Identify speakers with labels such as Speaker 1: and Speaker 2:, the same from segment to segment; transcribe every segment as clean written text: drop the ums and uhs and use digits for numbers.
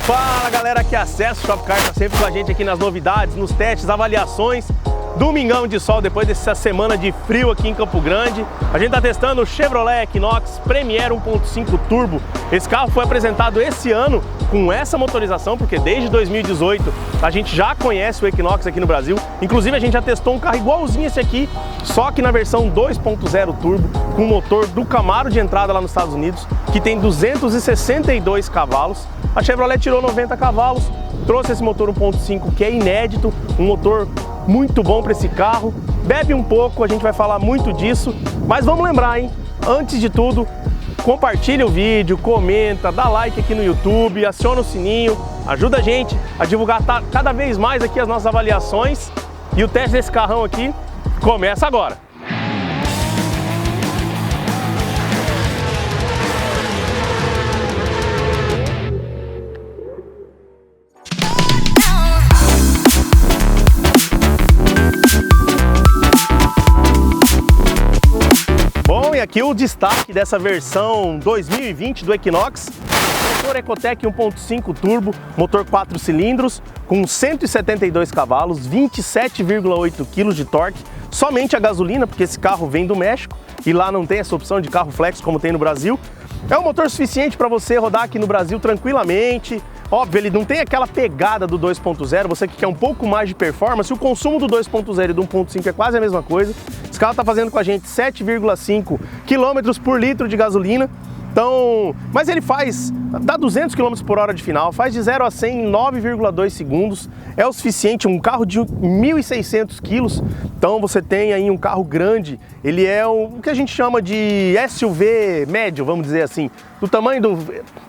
Speaker 1: Fala galera que acessa o Shopcar, tá sempre com a gente aqui nas novidades, nos testes, avaliações. Domingão de sol, depois dessa semana de frio aqui em Campo Grande. A gente tá testando o Chevrolet Equinox Premier 1.5 Turbo. Esse carro foi apresentado esse ano com essa motorização, porque desde 2018 a gente já conhece o Equinox aqui no Brasil. Inclusive a gente já testou um carro igualzinho esse aqui, só que na versão 2.0 Turbo, com o motor do Camaro de entrada lá nos Estados Unidos, que tem 262 cavalos. A Chevrolet tirou 90 cavalos, trouxe esse motor 1.5 que é inédito, um motor muito bom para esse carro, bebe um pouco, a gente vai falar muito disso, mas vamos lembrar, hein? Antes de tudo, compartilha o vídeo, comenta, dá like aqui no YouTube, aciona o sininho, ajuda a gente a divulgar cada vez mais aqui as nossas avaliações e o teste desse carrão aqui começa agora. E aqui o destaque dessa versão 2020 do Equinox, motor Ecotec 1.5 Turbo, motor 4 cilindros, com 172 cavalos, 27,8 kg de torque, somente a gasolina, porque esse carro vem do México e lá não tem essa opção de carro flex como tem no Brasil. É um motor suficiente para você rodar aqui no Brasil tranquilamente. Óbvio, ele não tem aquela pegada do 2.0, você que quer um pouco mais de performance, o consumo do 2.0 e do 1.5 é quase a mesma coisa. Esse carro está fazendo com a gente 7,5 km por litro de gasolina, então, mas ele dá 200 km por hora de final, faz de 0 a 100 em 9,2 segundos, é o suficiente, um carro de 1.600 quilos, então você tem aí um carro grande, ele é o que a gente chama de SUV médio, vamos dizer assim, do tamanho do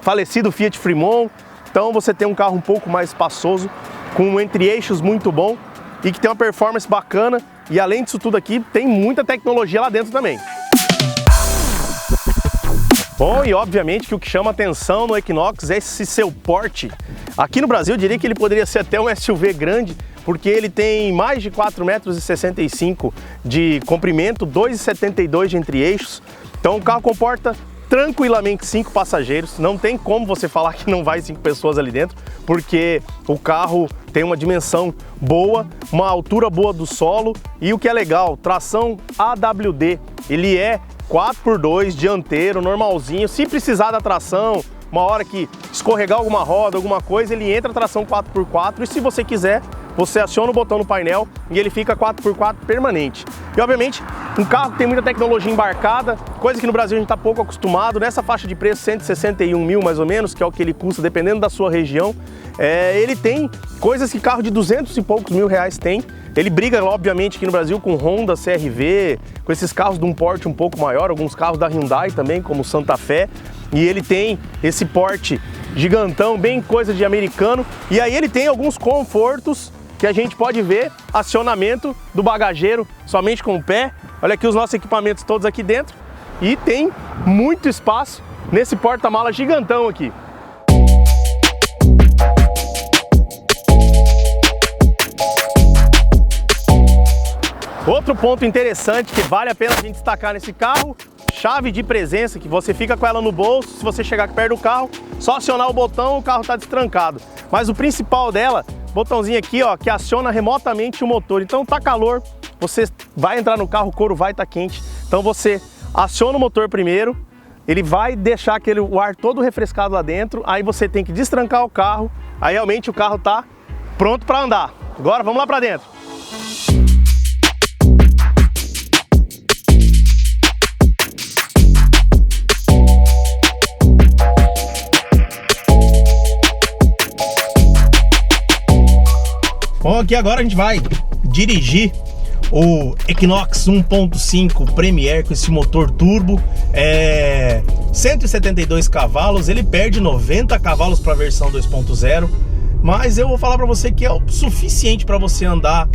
Speaker 1: falecido Fiat Fremont. Então você tem um carro um pouco mais espaçoso, com um entre-eixos muito bom e que tem uma performance bacana. E além disso tudo aqui, tem muita tecnologia lá dentro também. Bom, e obviamente que o que chama atenção no Equinox é esse seu porte. Aqui no Brasil eu diria que ele poderia ser até um SUV grande, porque ele tem mais de 4,65 m de comprimento, 2,72 de entre-eixos. Então o carro comporta tranquilamente 5 passageiros, não tem como você falar que não vai 5 pessoas ali dentro, porque o carro tem uma dimensão boa, uma altura boa do solo e o que é legal, tração AWD, ele é 4x2 dianteiro, normalzinho, se precisar da tração, uma hora que escorregar alguma roda, alguma coisa, ele entra tração 4x4 e se você quiser, você aciona o botão no painel e ele fica 4x4 permanente. E obviamente, um carro que tem muita tecnologia embarcada, coisa que no Brasil a gente está pouco acostumado, nessa faixa de preço 161 mil mais ou menos, que é o que ele custa dependendo da sua região, ele tem coisas que carro de 200 e poucos mil reais tem. Ele briga obviamente aqui no Brasil com Honda, CR-V, com esses carros de um porte um pouco maior, alguns carros da Hyundai também, como Santa Fé, e ele tem esse porte gigantão, bem coisa de americano, e aí ele tem alguns confortos que a gente pode ver, acionamento do bagageiro somente com o pé. Olha aqui os nossos equipamentos todos aqui dentro e tem muito espaço nesse porta-mala gigantão aqui. Outro ponto interessante que vale a pena a gente destacar nesse carro, chave de presença, que você fica com ela no bolso, se você chegar perto do carro, só acionar o botão, o carro está destrancado. Mas o principal dela, botãozinho aqui, ó, que aciona remotamente o motor. Então tá calor, você vai entrar no carro, o couro vai estar quente. Então você aciona o motor primeiro, ele vai deixar o ar todo refrescado lá dentro, aí você tem que destrancar o carro, aí realmente o carro tá pronto para andar. Agora vamos lá para dentro. Bom, aqui agora a gente vai dirigir o Equinox 1.5 Premier com esse motor turbo, 172 cavalos, ele perde 90 cavalos para a versão 2.0, mas eu vou falar para você que é o suficiente para você andar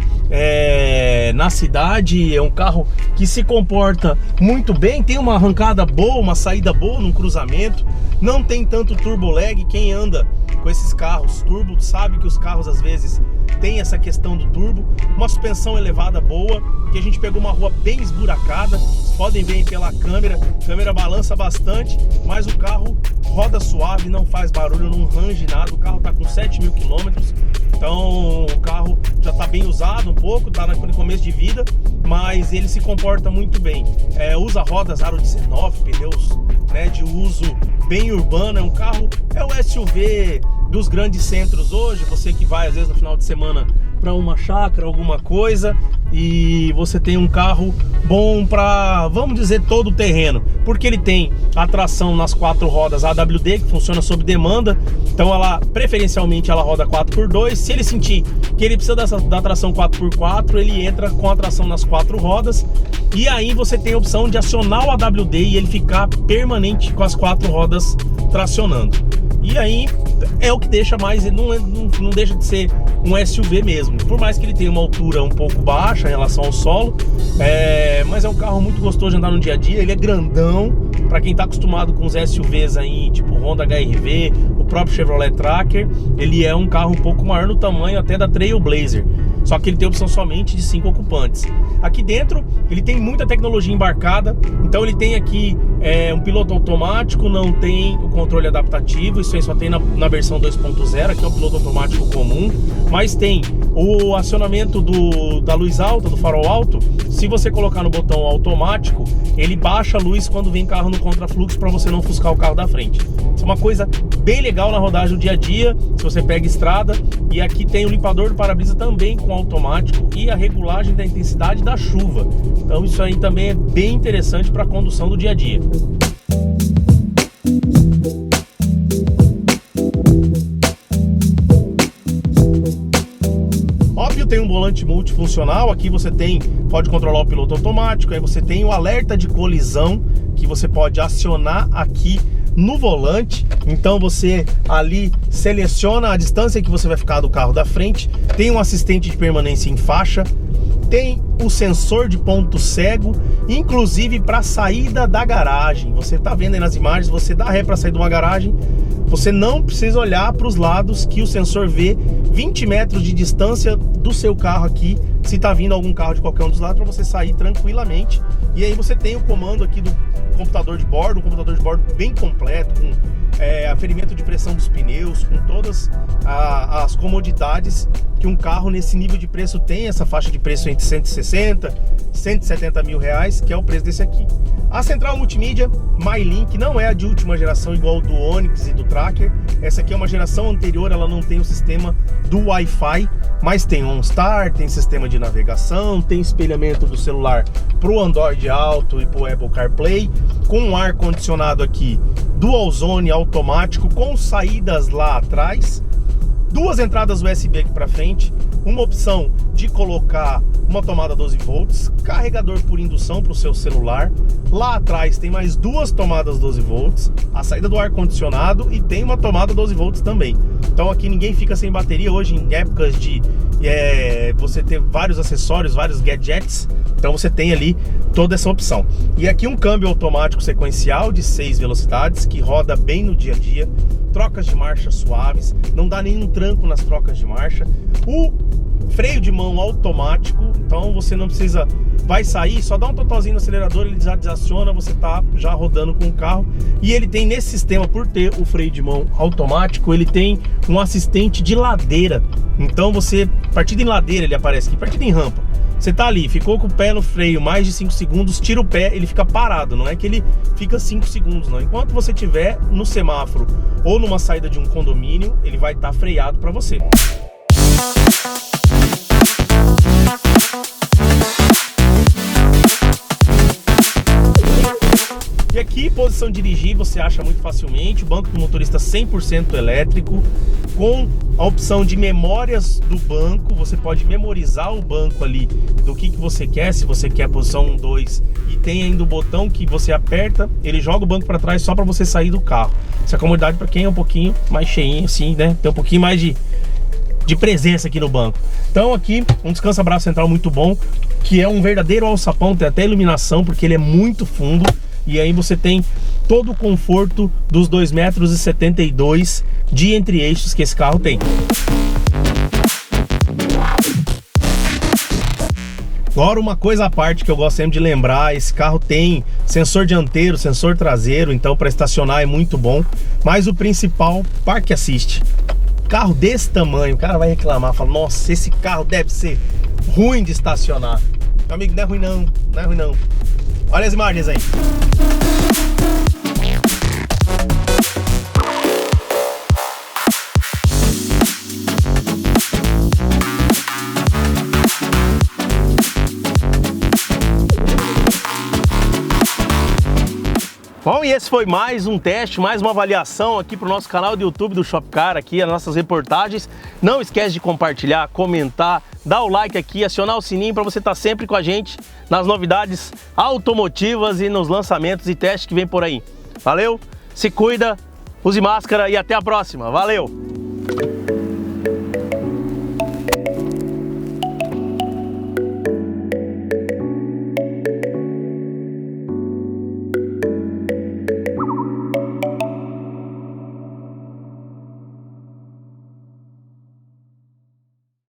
Speaker 1: na cidade. É um carro que se comporta muito bem, tem uma arrancada boa, uma saída boa num cruzamento, não tem tanto turbo lag. Quem anda com esses carros turbo sabe que os carros às vezes tem essa questão do turbo, uma suspensão elevada boa, que a gente pegou uma rua bem esburacada, podem ver pela câmera, a câmera balança bastante, mas o carro roda suave, não faz barulho, não range nada. O carro está com 7.000 quilômetros, então o carro já está bem usado um pouco, está no começo de vida, mas ele se comporta muito bem. Usa rodas aro 19, pneus, né, de uso bem urbano. É um carro, é o SUV dos grandes centros hoje. Você que vai às vezes no final de semana para uma chácara, alguma coisa, e você tem um carro bom para, vamos dizer, todo o terreno, porque ele tem a tração nas 4 rodas AWD, que funciona sob demanda. Então ela, preferencialmente, ela roda 4x2. Se ele sentir que ele precisa da tração 4x4, ele entra com a tração nas 4 rodas, e aí você tem a opção de acionar o AWD e ele ficar permanente com as 4 rodas tracionando. E aí é o que deixa mais, não deixa de ser um SUV mesmo, por mais que ele tenha uma altura um pouco baixa em relação ao solo, mas é um carro muito gostoso de andar no dia a dia. Ele é grandão, para quem está acostumado com os SUVs aí, tipo Honda HR-V, o próprio Chevrolet Tracker. Ele é um carro um pouco maior no tamanho até da Trailblazer, só que ele tem opção somente de 5 ocupantes. Aqui dentro ele tem muita tecnologia embarcada, então ele tem aqui um piloto automático, não tem o controle adaptativo, isso aí só tem na versão 2.0, aqui é o piloto automático comum, mas tem o acionamento da luz alta, do farol alto. Se você colocar no botão automático, ele baixa a luz quando vem carro no contrafluxo, para você não ofuscar o carro da frente. Isso é uma coisa bem legal na rodagem do dia a dia, se você pega estrada. E aqui tem o limpador do para-brisa também com automático e a regulagem da intensidade da chuva. Então isso aí também é bem interessante para a condução do dia a dia. Óbvio, tem um volante multifuncional. Aqui você pode controlar o piloto automático, aí você tem o alerta de colisão que você pode acionar aqui no volante. Então você ali seleciona a distância que você vai ficar do carro da frente. Tem um assistente de permanência em faixa, tem o sensor de ponto cego, inclusive para saída da garagem. Você está vendo aí nas imagens, você dá ré para sair de uma garagem, você não precisa olhar para os lados, que o sensor vê 20 metros de distância do seu carro aqui, se está vindo algum carro de qualquer um dos lados, para você sair tranquilamente. E aí você tem o comando aqui do computador de bordo, um computador de bordo bem completo, com aferimento de pressão dos pneus, com todas as comodidades que um carro nesse nível de preço tem. Essa faixa de preço entre 160 e 170 mil reais, que é o preço desse aqui. A central multimídia MyLink não é a de última geração igual do Onix e do Tracker. Essa aqui é uma geração anterior, ela não tem o sistema do Wi-Fi, mas tem OnStar, tem sistema de navegação, tem espelhamento do celular para o Android Auto e para o Apple CarPlay, com um ar-condicionado aqui Dual Zone automático, com saídas lá atrás, 2 entradas USB aqui para frente, uma opção de colocar uma tomada 12 volts, carregador por indução para o seu celular. Lá atrás tem mais 2 tomadas 12 volts, a saída do ar-condicionado, e tem uma tomada 12 volts também. Então aqui ninguém fica sem bateria hoje, em épocas de você ter vários acessórios, vários gadgets. Então você tem ali toda essa opção. E aqui um câmbio automático sequencial de 6 velocidades, que roda bem no dia a dia. Trocas de marcha suaves, não dá nenhum tranco nas trocas de marcha. O freio de mão automático, então você não precisa, vai sair, só dá um totozinho no acelerador, ele já desaciona, você tá já rodando com o carro. E ele tem nesse sistema, por ter o freio de mão automático, ele tem um assistente de ladeira. Então você, partida em ladeira ele aparece aqui, partida em rampa, você tá ali, ficou com o pé no freio mais de 5 segundos, tira o pé, ele fica parado. Não é que ele fica 5 segundos, não. Enquanto você estiver no semáforo ou numa saída de um condomínio, ele vai estar freado para você. E aqui, posição de dirigir, você acha muito facilmente. O banco do motorista 100% elétrico, com a opção de memórias do banco. Você pode memorizar o banco ali do que você quer, se você quer a posição 1, 2. E tem ainda o botão que você aperta, ele joga o banco para trás só para você sair do carro. Essa é a comodidade para quem é um pouquinho mais cheinho assim, né? Tem um pouquinho mais de presença aqui no banco. Então aqui, um descansa-braço central muito bom, que é um verdadeiro alçapão, tem até iluminação, porque ele é muito fundo. E aí você tem todo o conforto dos 2,72 metros de entre-eixos que esse carro tem. Agora, uma coisa à parte que eu gosto sempre de lembrar, esse carro tem sensor dianteiro, sensor traseiro, então para estacionar é muito bom. Mas o principal, Park Assist. Carro desse tamanho, o cara vai reclamar, fala, nossa, esse carro deve ser ruim de estacionar. Meu amigo, não é ruim não, não é ruim não. Olha as imagens aí. Bom, e esse foi mais um teste, mais uma avaliação aqui para o nosso canal do YouTube do Shopcar, aqui as nossas reportagens. Não esquece de compartilhar, comentar, dar o like aqui, acionar o sininho para você estar sempre com a gente nas novidades automotivas e nos lançamentos e testes que vem por aí. Valeu, se cuida, use máscara e até a próxima. Valeu!